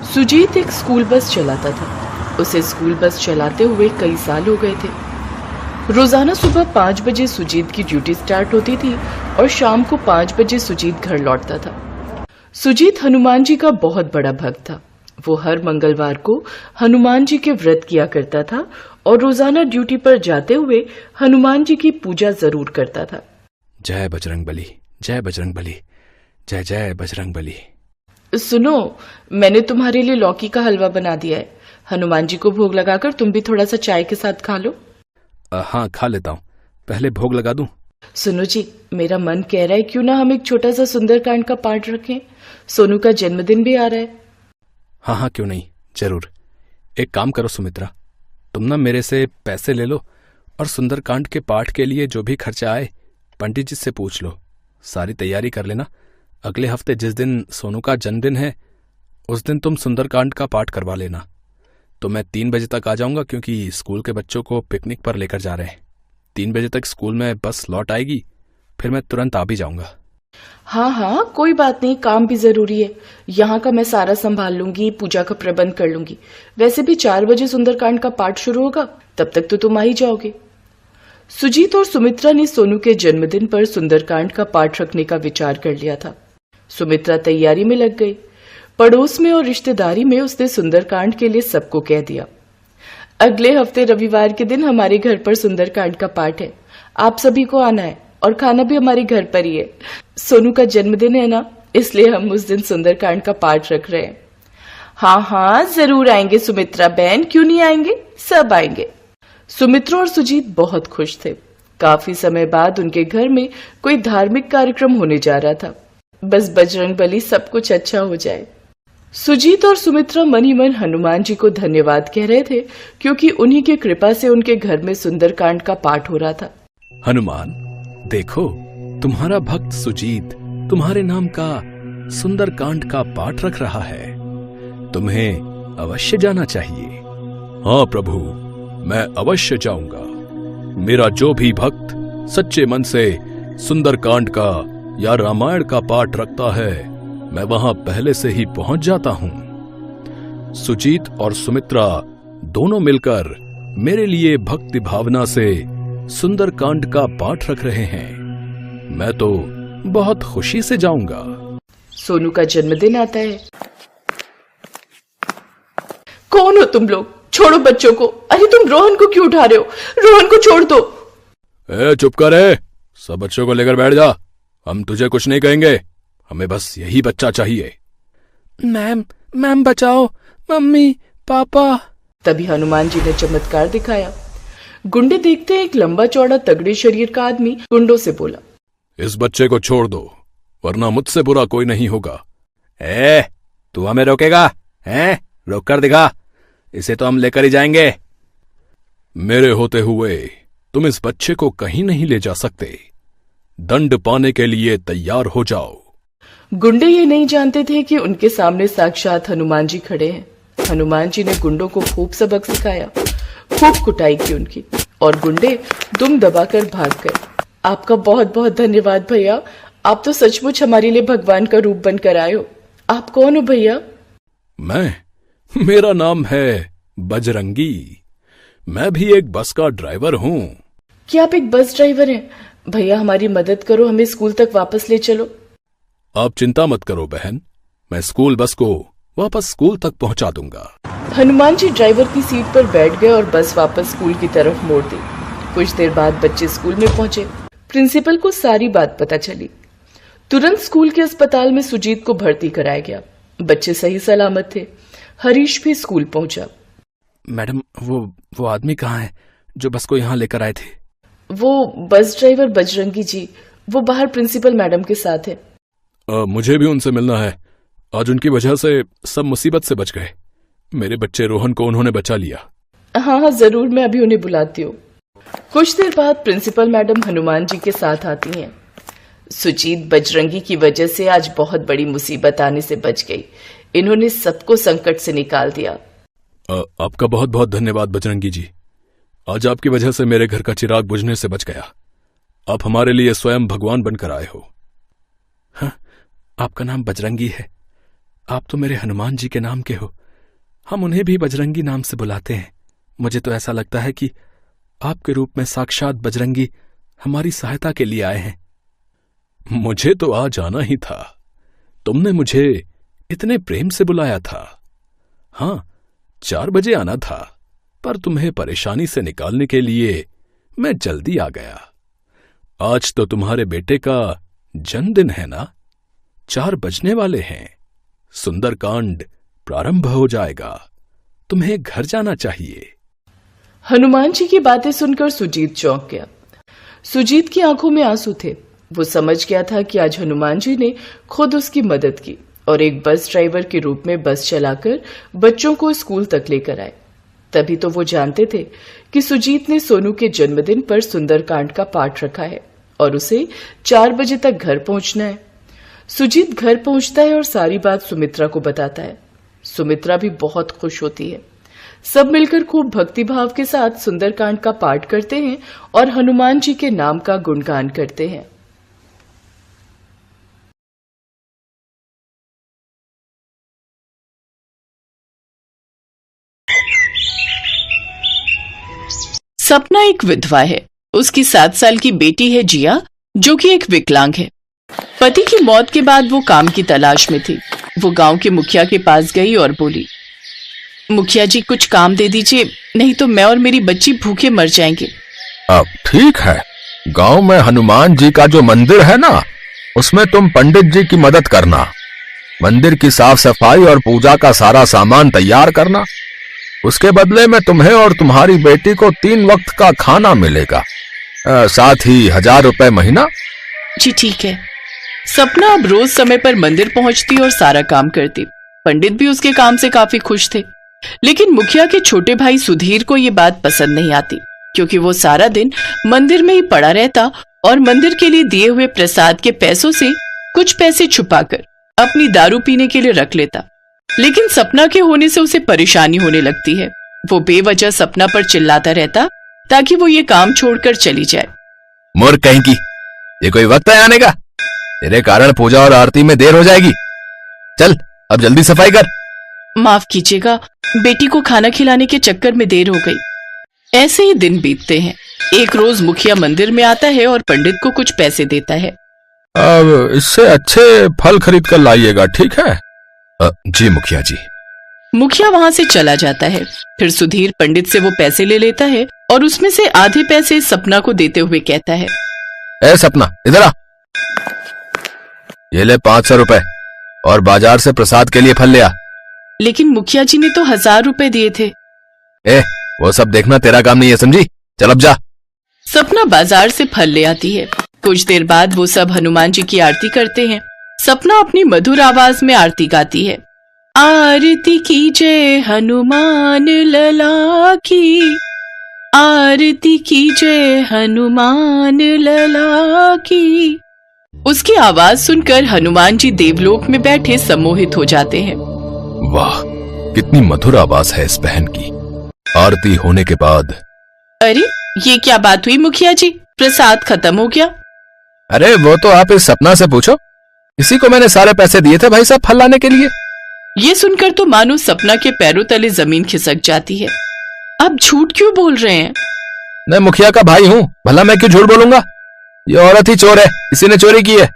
सुजीत एक school bus चलाता था। उसे स्कूल बस चलाते हुए कई साल हो गए थे। रोजाना सुबह 5 बजे सुजीत की ड्यूटी स्टार्ट होती थी और शाम को 5 बजे सुजीत घर लौटता था। सुजीत हनुमान जी का बहुत बड़ा भक्त था। वो हर मंगलवार को हनुमान जी के व्रत किया करता था और रोजाना ड्यूटी पर जाते हुए हनुमान जी की पूजा जरूर करता था। जय बजरंग बली, जय बजरंग बली, जय जय बजरंग बली। सुनो, मैंने तुम्हारे लिए लौकी का हलवा बना दिया है। हनुमान जी को भोग लगाकर तुम भी थोड़ा सा चाय के साथ खा लो। हाँ, खा लेता हूँ। पहले भोग लगा दूं? सुनो जी, मेरा मन कह रहा है क्यों ना हम एक छोटा सा सुंदरकांड का पाठ रखें। सोनू का जन्मदिन भी आ रहा है। हाँ हाँ, क्यों नहीं, जरूर। एक काम करो सुमित्रा, तुम ना मेरे से पैसे ले लो और सुंदरकांड के पाठ के लिए जो भी खर्चा आए पंडित जी से पूछ लो। सारी तैयारी कर लेना। अगले हफ्ते जिस दिन सोनू का जन्मदिन है उस दिन तुम सुंदरकांड का पाठ करवा लेना। तो मैं 3 बजे तक आ जाऊंगा क्योंकि स्कूल के बच्चों को पिकनिक पर लेकर जा रहे हैं। 3 बजे तक स्कूल में बस लौट आएगी, फिर मैं तुरंत आ भी जाऊंगा। हाँ हाँ, कोई बात नहीं, काम भी जरूरी है। यहाँ का मैं सारा संभाल लूंगी, पूजा का प्रबंध कर लूंगी। वैसे भी 4 बजे सुंदरकांड का पाठ शुरू होगा, तब तक तो तुम आ ही जाओगे। सुजीत और सुमित्रा ने सोनू के जन्मदिन पर सुंदरकांड का पाठ रखने का विचार कर लिया था। सुमित्रा तैयारी में लग गई। पड़ोस में और रिश्तेदारी में उसने सुंदरकांड के लिए सबको कह दिया। अगले हफ्ते रविवार के दिन हमारे घर पर सुंदरकांड का पाठ है। आप सभी को आना है और खाना भी हमारे घर पर ही है। सोनू का जन्मदिन है ना, इसलिए हम उस दिन सुंदरकांड का पाठ रख रहे हैं। हाँ हाँ, जरूर आएंगे सुमित्रा बहन, क्यों नहीं आएंगे, सब आएंगे। सुमित्रा और सुजीत बहुत खुश थे। काफी समय बाद उनके घर में कोई धार्मिक कार्यक्रम होने जा रहा था। बस बजरंग बली सब कुछ अच्छा हो जाए। सुजीत और सुमित्रा मन ही मन हनुमान जी को धन्यवाद कह रहे थे क्योंकि उन्हीं की कृपा से उनके घर में सुंदरकांड का पाठ हो रहा था। हनुमान, देखो तुम्हारा भक्त सुजीत तुम्हारे नाम का सुंदरकांड का पाठ रख रहा है। तुम्हें अवश्य जाना चाहिए। हाँ प्रभु, मैं अवश्य जाऊंगा। मेरा जो भी भक्त सच्चे मन से सुंदरकांड का या रामायण का पाठ रखता है, मैं वहां पहले से ही पहुंच जाता हूं। सुजीत और सुमित्रा दोनों मिलकर मेरे लिए भक्ति भावना से सुंदरकांड का पाठ रख रहे हैं। मैं तो बहुत खुशी से जाऊंगा। सोनू का जन्मदिन आता है। कौन हो तुम लोग? छोड़ो बच्चों को। अरे तुम रोहन को क्यों उठा रहे हो? रोहन को छोड़ दो। चुप कर है, सब बच्चों को लेकर बैठ जा। हम तुझे कुछ नहीं कहेंगे, हमें बस यही बच्चा चाहिए। मैम बचाओ, मम्मी पापा। तभी हनुमान जी ने चमत्कार दिखाया। गुंडे देखते हैं एक लंबा चौड़ा तगड़े शरीर का आदमी गुंडों से बोला, इस बच्चे को छोड़ दो वरना मुझसे बुरा कोई नहीं होगा। तू हमें रोकेगा? रोक कर दिखा, इसे तो हम लेकर ही जाएंगे। मेरे होते हुए तुम इस बच्चे को कहीं नहीं ले जा सकते। दंड पाने के लिए तैयार हो जाओ। गुंडे ये नहीं जानते थे कि उनके सामने साक्षात हनुमान जी खड़े हैं। हनुमान जी ने गुंडों को खूब सबक सिखाया, खूब कुटाई की उनकी, और गुंडे दुम दबाकर भाग गए। आपका बहुत बहुत धन्यवाद भैया, आप तो सचमुच हमारे लिए भगवान का रूप बनकर आए हो। आप कौन हो भैया? मेरा नाम है बजरंगी। मैं भी एक बस का ड्राइवर हूँ। क्या आप एक बस ड्राइवर हैं? भैया हमारी मदद करो, हमें स्कूल तक वापस ले चलो। आप चिंता मत करो बहन, मैं स्कूल बस को वापस स्कूल तक पहुंचा दूंगा। हनुमान जी ड्राइवर की सीट पर बैठ गए और बस वापस स्कूल की तरफ मोड़ दी। कुछ देर बाद बच्चे स्कूल में पहुंचे। प्रिंसिपल को सारी बात पता चली। तुरंत स्कूल के अस्पताल में सुजीत को भर्ती कराया गया। बच्चे सही सलामत थे। हरीश भी स्कूल पहुंचा। मैडम, वो आदमी कहाँ है जो बस को यहाँ लेकर आए थे? वो बस ड्राइवर बजरंगी जी, वो बाहर प्रिंसिपल मैडम के साथ है। मुझे भी उनसे मिलना है। आज उनकी वजह से सब मुसीबत से बच गए। मेरे बच्चे रोहन को उन्होंने बचा लिया। हाँ हाँ जरूर, मैं अभी उन्हें बुलाती हूँ। कुछ देर बाद प्रिंसिपल मैडम हनुमान जी के साथ आती हैं। सुजीत बजरंगी की वजह से आज बहुत बड़ी मुसीबत आने से बच गई। इन्होंने सबको संकट से निकाल दिया। आपका बहुत बहुत धन्यवाद बजरंगी जी। आज आपकी वजह से मेरे घर का चिराग बुझने से बच गया। आप हमारे लिए स्वयं भगवान बनकर आए हो। हाँ, आपका नाम बजरंगी है। आप तो मेरे हनुमान जी के नाम के हो। हम उन्हें भी बजरंगी नाम से बुलाते हैं। मुझे तो ऐसा लगता है कि आपके रूप में साक्षात बजरंगी हमारी सहायता के लिए आए हैं। मुझे तो आज आना ही था। तुमने मुझे इतने प्रेम से बुलाया था। हाँ, 4 बजे आना था, पर तुम्हें परेशानी से निकालने के लिए मैं जल्दी आ गया। आज तो तुम्हारे बेटे का जन्मदिन है ना? 4 बजने वाले हैं। सुंदरकांड प्रारंभ हो जाएगा। तुम्हें घर जाना चाहिए। हनुमान जी की बातें सुनकर सुजीत चौंक गया। सुजीत की आंखों में आंसू थे। वो समझ गया था कि आज हनुमान जी ने खुद उसकी मदद की और एक बस ड्राइवर के रूप में बस चलाकर बच्चों को स्कूल तक लेकर आए। तभी तो वो जानते थे कि सुजीत ने सोनू के जन्मदिन पर सुंदरकांड का पाठ रखा है और उसे 4 बजे तक घर पहुंचना है। सुजीत घर पहुंचता है और सारी बात सुमित्रा को बताता है। सुमित्रा भी बहुत खुश होती है। सब मिलकर खूब भक्तिभाव के साथ सुंदरकांड का पाठ करते हैं और हनुमान जी के नाम का गुणगान करते हैं। सपना एक विधवा है। उसकी 7 साल की बेटी है जिया, जो कि एक विकलांग है। पति की मौत के बाद वो काम की तलाश में थी। वो गांव के मुखिया के पास गई और बोली, मुखिया जी कुछ काम दे दीजिए, नहीं तो मैं और मेरी बच्ची भूखे मर जाएंगे। अब ठीक है, गांव में हनुमान जी का जो मंदिर है ना, उसमें तुम पंडित जी की मदद करना। मंदिर की साफ सफाई और पूजा का सारा सामान तैयार करना। उसके बदले में तुम्हें और तुम्हारी बेटी को 3 वक्त का खाना मिलेगा, साथ ही 1000 रुपए महीना। जी ठीक है। सपना अब रोज समय पर मंदिर पहुंचती और सारा काम करती। पंडित भी उसके काम से काफी खुश थे, लेकिन मुखिया के छोटे भाई सुधीर को ये बात पसंद नहीं आती, क्योंकि वो सारा दिन मंदिर में ही पड़ा रहता और मंदिर के लिए दिए हुए प्रसाद के पैसों से कुछ पैसे छुपाकर अपनी दारू पीने के लिए रख लेता। लेकिन सपना के होने से उसे परेशानी होने लगती है। वो बेवजह सपना पर चिल्लाता रहता ताकि वो ये काम छोड़कर चली जाए। मूर्ख कहीं की, ये कोई वक्त है आने का? तेरे कारण पूजा और आरती में देर हो जाएगी। चल अब जल्दी सफाई कर। माफ कीजिएगा, बेटी को खाना खिलाने के चक्कर में देर हो गई। ऐसे ही दिन बीतते हैं। एक रोज मुखिया मंदिर में आता है और पंडित को कुछ पैसे देता है। अब इससे अच्छे फल खरीद कर लाइएगा, ठीक है? जी मुखिया जी। मुखिया वहां से चला जाता है। फिर सुधीर पंडित से वो पैसे ले लेता है और उसमें से आधे पैसे सपना को देते हुए कहता है, ए सपना, इधर आ। ये ले 500 रुपए और बाजार से प्रसाद के लिए फल ले आ। लेकिन मुखिया जी ने तो 1000 रुपए दिए थे। वो सब देखना तेरा काम नहीं है, समझी? चल अब जा। सपना बाजार से फल ले आती है। कुछ देर बाद वो सब हनुमान जी की आरती करते हैं। सपना अपनी मधुर आवाज में आरती गाती है। आरती की जय हनुमान लला की, आरती की जय हनुमान लला की। उसकी आवाज सुनकर हनुमान जी देवलोक में बैठे सम्मोहित हो जाते हैं। वाह, कितनी मधुर आवाज है इस बहन की। आरती होने के बाद, अरे ये क्या बात हुई मुखिया जी, प्रसाद खत्म हो गया? अरे वो तो आप इस सपना से पूछो। इसी को मैंने सारे पैसे दिए थे भाई साहब फल लाने के लिए। ये सुनकर तो मानो सपना के पैरों तले जमीन खिसक जाती है। आप झूठ क्यों बोल रहे हैं? मैं मुखिया का भाई हूँ, भला मैं क्यों झूठ बोलूंगा? ये औरत ही चोर है, इसी ने चोरी की है।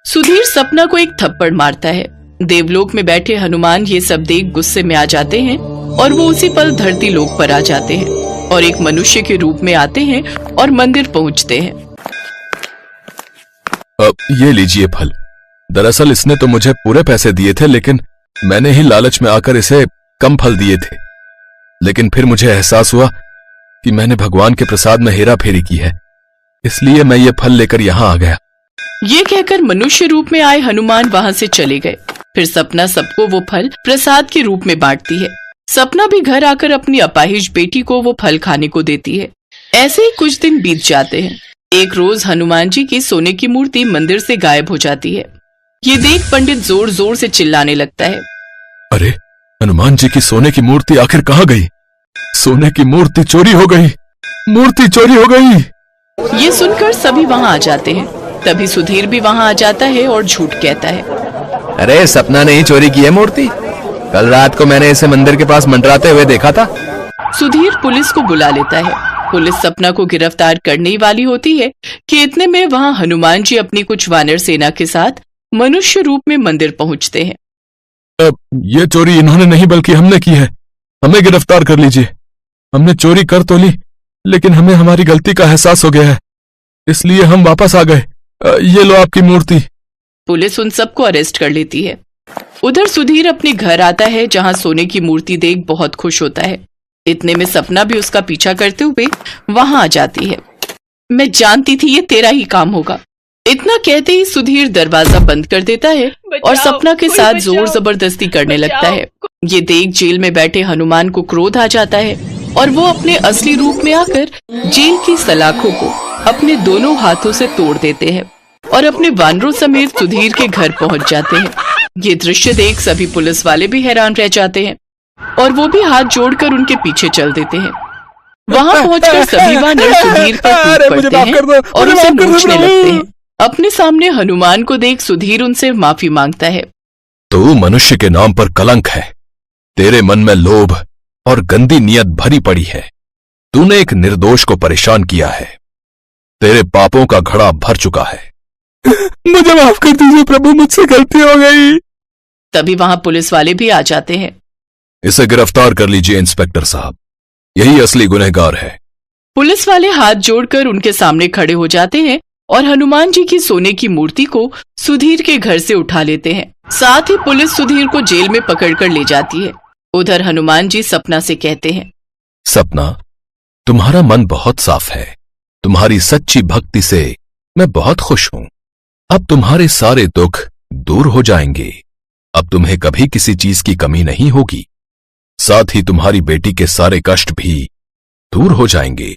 सुधीर सपना को एक थप्पड़ मारता है। देवलोक में बैठे हनुमान ये सब देख गुस्से में आ जाते हैं और वो उसी पल धरती लोक पर आ जाते हैं और एक मनुष्य के रूप में आते हैं और मंदिर पहुंचते हैं। ये लीजिए फल। दरअसल इसने तो मुझे पूरे पैसे दिए थे, लेकिन मैंने ही लालच में आकर इसे कम फल दिए थे। लेकिन फिर मुझे एहसास हुआ कि मैंने भगवान के प्रसाद में हेरा फेरी की है, इसलिए मैं ये फल लेकर यहाँ आ गया। ये कहकर मनुष्य रूप में आए हनुमान वहां से चले गए। फिर सपना सबको वो फल प्रसाद के रूप में बांटती है। सपना भी घर आकर अपनी अपाहिज बेटी को वो फल खाने को देती है। ऐसे ही कुछ दिन बीत जाते हैं। एक रोज हनुमान जी की सोने की मूर्ति मंदिर से गायब हो जाती है। ये देख पंडित जोर जोर से चिल्लाने लगता है, अरे हनुमान जी की सोने की मूर्ति आखिर कहाँ गई? सोने की मूर्ति चोरी हो गई, मूर्ति चोरी हो गई। ये सुनकर सभी वहां आ जाते हैं। तभी सुधीर भी वहां आ जाता है और झूठ कहता है। अरे सपना ने ही चोरी की है मूर्ति। कल रात को मैंने इसे मंदिर के पास मंडराते हुए देखा था। सुधीर पुलिस को बुला लेता है। पुलिस सपना को गिरफ्तार करने ही वाली होती है कि इतने में वहां हनुमान जी अपनी कुछ वानर सेना के साथ मनुष्य रूप में मंदिर पहुंचते हैं। ये चोरी इन्होंने नहीं बल्कि हमने की है। हमें गिरफ्तार कर लीजिए। हमने चोरी कर तो ली, लेकिन हमें हमारी गलती का एहसास हो गया है, इसलिए हम वापस आ गए। ये लो आपकी मूर्ति। पुलिस उन सबको अरेस्ट कर लेती है। उधर सुधीर अपने घर आता है, जहां सोने की मूर्ति देख बहुत खुश होता है। इतने में सपना भी उसका पीछा करते हुए वहां आ जाती है। मैं जानती थी ये तेरा ही काम होगा। इतना कहते ही सुधीर दरवाजा बंद कर देता है और सपना के साथ जोर जबरदस्ती करने लगता है। ये देख जेल में बैठे हनुमान को क्रोध आ जाता है और वो अपने असली रूप में आकर जेल की सलाखों को अपने दोनों हाथों से तोड़ देते हैं और अपने वानरों समेत सुधीर के घर पहुंच जाते हैं। ये दृश्य देख सभी पुलिस वाले भी हैरान रह जाते हैं और वो भी हाथ जोड़कर उनके पीछे चल देते हैं। वहां पहुंचकर सभी वानर सुधीर पर टूट पड़ते हैं और उसे नोचने लगते हैं। अपने सामने हनुमान को देख सुधीर उनसे माफी मांगता है। तू मनुष्य के नाम पर कलंक है। तेरे मन में लोभ और गंदी नियत भरी पड़ी है। तूने एक निर्दोष को परेशान किया है। तेरे पापों का घड़ा भर चुका है। मुझे माफ कर दीजिए प्रभु, मुझसे गलती हो गई। तभी वहां पुलिस वाले भी आ जाते हैं। इसे गिरफ्तार कर लीजिए इंस्पेक्टर साहब, यही असली गुनहगार है। पुलिस वाले हाथ जोड़कर उनके सामने खड़े हो जाते हैं और हनुमान जी की सोने की मूर्ति को सुधीर के घर से उठा लेते हैं। साथ ही पुलिस सुधीर को जेल में पकड़कर ले जाती है। उधर हनुमान जी सपना से कहते हैं, सपना, तुम्हारा मन बहुत साफ है। तुम्हारी सच्ची भक्ति से मैं बहुत खुश हूं। अब तुम्हारे सारे दुख दूर हो जाएंगे। अब तुम्हें कभी किसी चीज की कमी नहीं होगी। साथ ही तुम्हारी बेटी के सारे कष्ट भी दूर हो जाएंगे।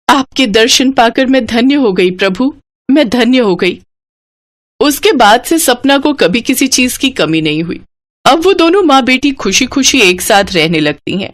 आपके दर्शन पाकर मैं धन्य हो गई प्रभु, मैं धन्य हो गई। उसके बाद से सपना को कभी किसी चीज की कमी नहीं हुई। अब वो दोनों माँ बेटी खुशी खुशी एक साथ रहने लगती हैं।